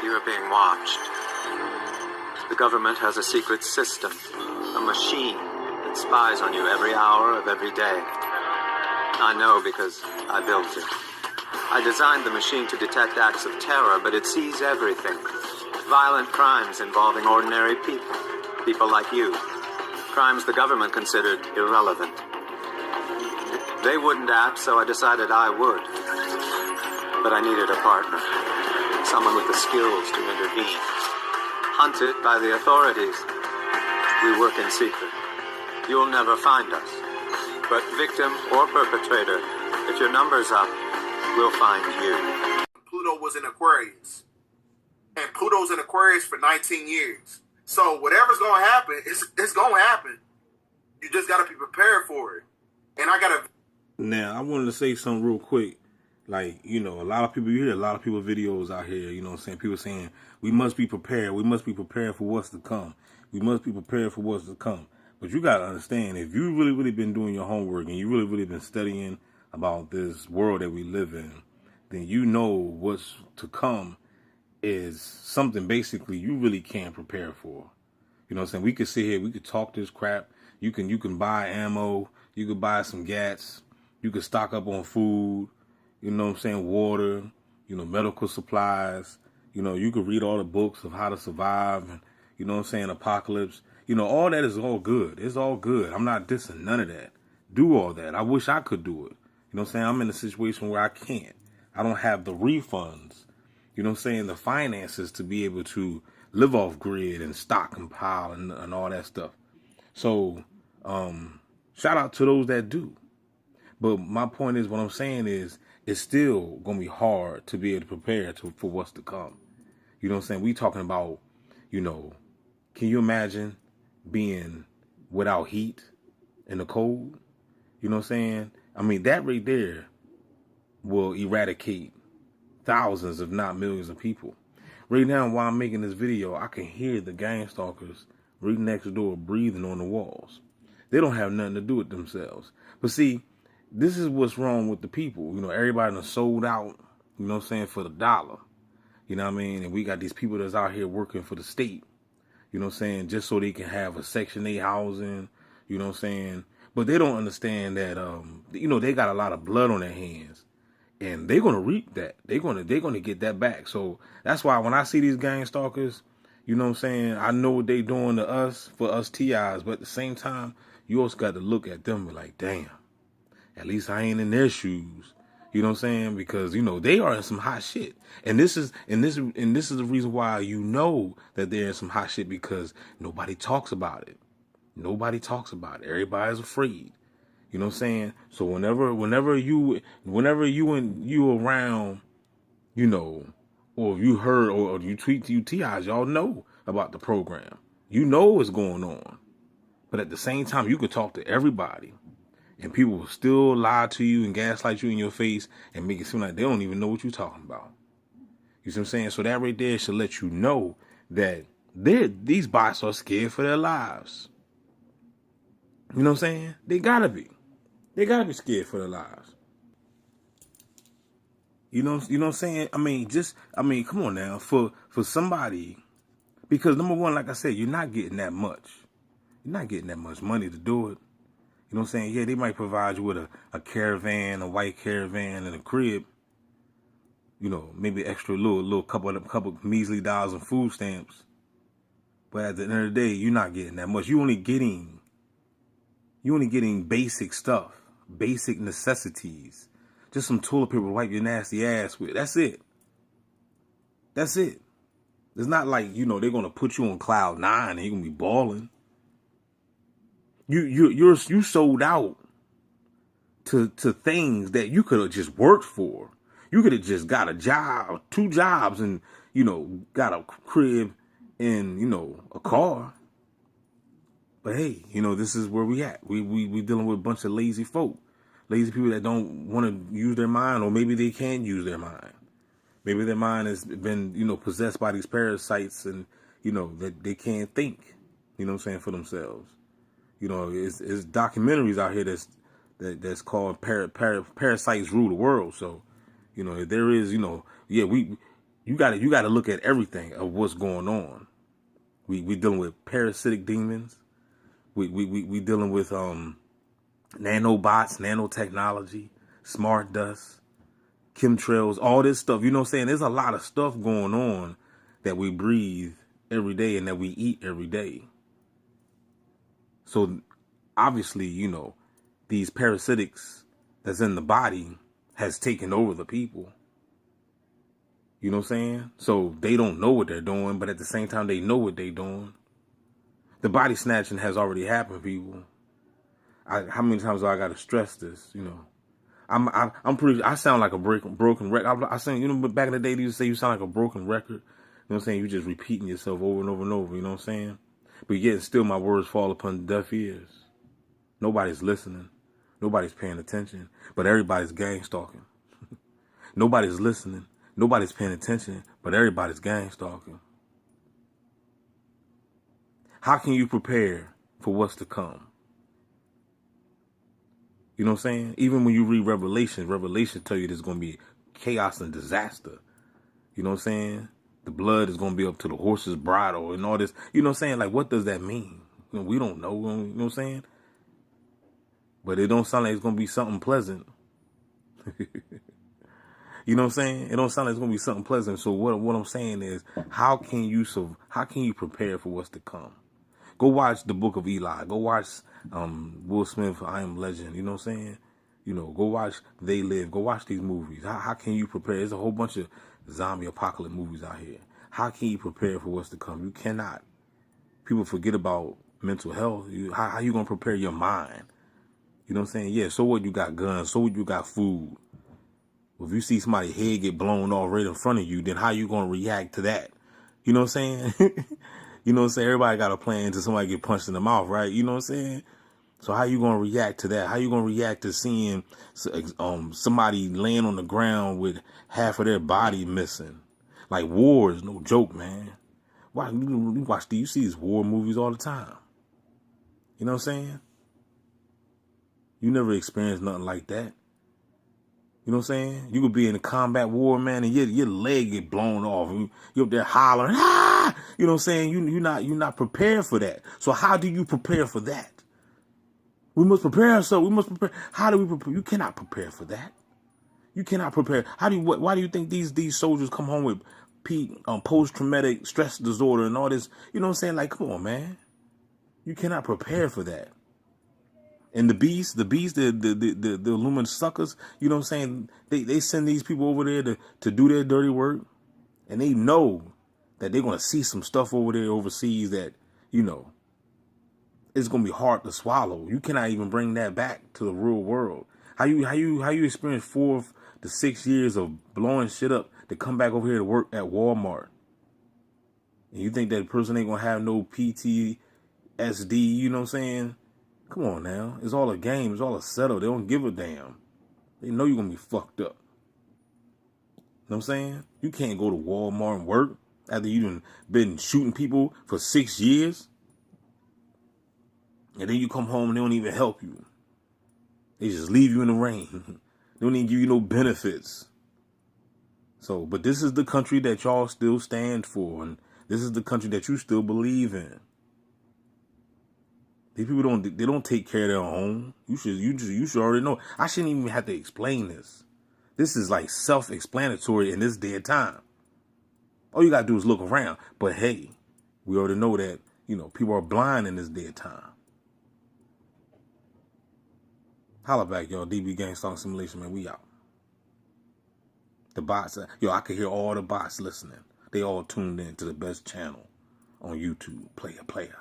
You are being watched. The government has a secret system, a machine that spies on you every hour of every day. I know because I built it. I designed the machine to detect acts of terror, but it sees everything. Violent crimes involving ordinary people, people like you. Crimes the government considered irrelevant. They wouldn't act, so I decided I would. But I needed a partner, someone with the skills to intervene. Hunted by the authorities, we work in secret. You'll never find us. But victim or perpetrator, if your number's up, we'll find you. Pluto was in Aquarius. And Pluto's in Aquarius for 19 years. So whatever's going to happen, it's going to happen. You just got to be prepared for it. And I got to... Now, I wanted to say something real quick. Like, you know, a lot of people, you hear a lot of people videos out here, you know what I'm saying? People saying, we must be prepared. We must be prepared for what's to come. We must be prepared for what's to come. But you got to understand, if you really been doing your homework and you really been studying about this world that we live in, then you know what's to come is something basically you really can't prepare for. You know what I'm saying? We could sit here, we could talk this crap. You can buy ammo. You could buy some gats. You could stock up on food. You know what I'm saying? Water, you know, medical supplies. You know, you could read all the books of how to survive and, you know what I'm saying, apocalypse. You know, all that is all good. It's all good. I'm not dissing none of that. Do all that. I wish I could do it. You know what I'm saying? I'm in a situation where I can't. I don't have the refunds. You know what I'm saying? The finances to be able to live off grid and stock and pile and all that stuff. So, shout out to those that do. But my point is, what I'm saying is, it's still going to be hard to be able to prepare for what's to come. You know what I'm saying? We talking about, you know, can you imagine being without heat in the cold? You know what I'm saying? I mean, that right there will eradicate thousands, if not millions of people. Right now, while I'm making this video, I can hear the gang stalkers right next door breathing on the walls. They don't have nothing to do with themselves. But see, this is what's wrong with the people. You know, everybody done sold out, you know what I'm saying, for the dollar. You know what I mean? And we got these people that's out here working for the state, you know what I'm saying, just so they can have a Section 8 housing, you know what I'm saying? But they don't understand that, you know, they got a lot of blood on their hands. And they're going to reap that. They're going to get that back. So that's why when I see these gang stalkers, you know what I'm saying, I know what they doing to us, for us TIs. But at the same time, you also got to look at them and be like, damn. At least I ain't in their shoes. You know what I'm saying? Because, you know, they are in some hot shit. And this is the reason why you know that they're in some hot shit, because nobody talks about it. Nobody talks about it. Everybody's afraid. You know what I'm saying? So whenever you around, you know, or you heard or you tweet to UTIs, y'all know about the program. You know what's going on. But at the same time, you could talk to everybody. And people will still lie to you and gaslight you in your face and make it seem like they don't even know what you're talking about. You see what I'm saying? So that right there should let you know that these bots are scared for their lives. You know what I'm saying? They gotta be. They gotta be scared for their lives. You know what I'm saying? I mean, come on now. For somebody, because number one, like I said, you're not getting that much. You're not getting that much money to do it. You know what I'm saying? Yeah, they might provide you with a caravan, a white caravan, and a crib. You know, maybe extra little couple measly dollars in food stamps. But at the end of the day, you're not getting that much. You're only getting basic stuff, basic necessities. Just some toilet paper to wipe your nasty ass with. That's it. That's it. It's not like, you know, they're gonna put you on cloud 9 and you're gonna be balling. You sold out to things that you could have just worked for. You could have just got a job, 2 jobs, and, you know, got a crib and, you know, a car. But hey, you know, this is where we at. We dealing with a bunch of lazy folk. Lazy people that don't want to use their mind, or maybe they can't use their mind. Maybe their mind has been, you know, possessed by these parasites, and, you know, that they can't think, you know what I'm saying, for themselves. You know, it's documentaries out here that's called Parasites Rule the World. So, you know, there is, you know, yeah, You gotta look at everything of what's going on. We dealing with parasitic demons. We dealing with nanobots, nanotechnology, smart dust, chemtrails, all this stuff. You know what I'm saying? There's a lot of stuff going on that we breathe every day and that we eat every day. So obviously, you know, these parasitics that's in the body has taken over the people. You know what I'm saying? So they don't know what they're doing, but at the same time, they know what they're doing. The body snatching has already happened, people. How many times do I got to stress this? You know, I sound like a broken record. I saying, you know, but back in the day, they used to say you sound like a broken record. You know what I'm saying? You're just repeating yourself over and over and over. You know what I'm saying? But yet still my words fall upon deaf ears. Nobody's listening. Nobody's paying attention. But everybody's gang stalking. Nobody's listening. Nobody's paying attention. But everybody's gang stalking. How can you prepare for what's to come? You know what I'm saying? Even when you read Revelation tell you there's going to be chaos and disaster. You know what I'm saying? The blood is going to be up to the horse's bridle and all this. You know what I'm saying? Like, what does that mean? You know, we don't know. You know what I'm saying? But it don't sound like it's going to be something pleasant. You know what I'm saying? It don't sound like it's going to be something pleasant. So what I'm saying is, how can you prepare for what's to come? Go watch the Book of Eli. Go watch Will Smith, I Am Legend. You know what I'm saying? You know, go watch They Live. Go watch these movies. How can you prepare? There's a whole bunch of zombie apocalypse movies out here. How can you prepare for what's to come? You cannot. People forget about mental health. How you going to prepare your mind? You know what I'm saying? Yeah, so what, you got guns. So what, you got food. Well, if you see somebody's head get blown off right in front of you, then how you going to react to that? You know what I'm saying? You know what I'm saying? Everybody got a plan until somebody get punched in the mouth, right? You know what I'm saying? So how you going to react to that? How you going to react to seeing somebody laying on the ground with half of their body missing? Like, war is no joke, man. Why you see these war movies all the time? You know what I'm saying? You never experienced nothing like that. You know what I'm saying? You could be in a combat war, man, and your leg get blown off. You're up there hollering, ah! You know what I'm saying? You're not prepared for that. So how do you prepare for that? We must prepare ourselves. We must prepare. How do we prepare? You cannot prepare for that. You cannot prepare. Why do you think these soldiers come home with post-traumatic stress disorder and all this? You know what I'm saying? Like, come on, man. You cannot prepare for that. And the beast, the Illuminati suckers, you know what I'm saying? They send these people over there to do their dirty work. And they know that they're going to see some stuff over there overseas that, you know, it's going to be hard to swallow. You cannot even bring that back to the real world. How you experience 4 to 6 years of blowing shit up to come back over here to work at Walmart? And you think that person ain't going to have no PTSD, you know what I'm saying? Come on now. It's all a game. It's all a setup. They don't give a damn. They know you're going to be fucked up. You know what I'm saying? You can't go to Walmart and work after you've been shooting people for 6 years. And then you come home and they don't even help you. They just leave you in the rain. They don't even give you no benefits. So, but this is the country that y'all still stand for. And this is the country that you still believe in. These people don't take care of their own. You should already know. I shouldn't even have to explain this. This is like self-explanatory in this day and time. All you gotta do is look around. But hey, we already know that, you know, people are blind in this day and time. Holla back, y'all. DB Gang Song Simulation, man. We out. The bots, yo, I could hear all the bots listening. They all tuned in to the best channel on YouTube. Player.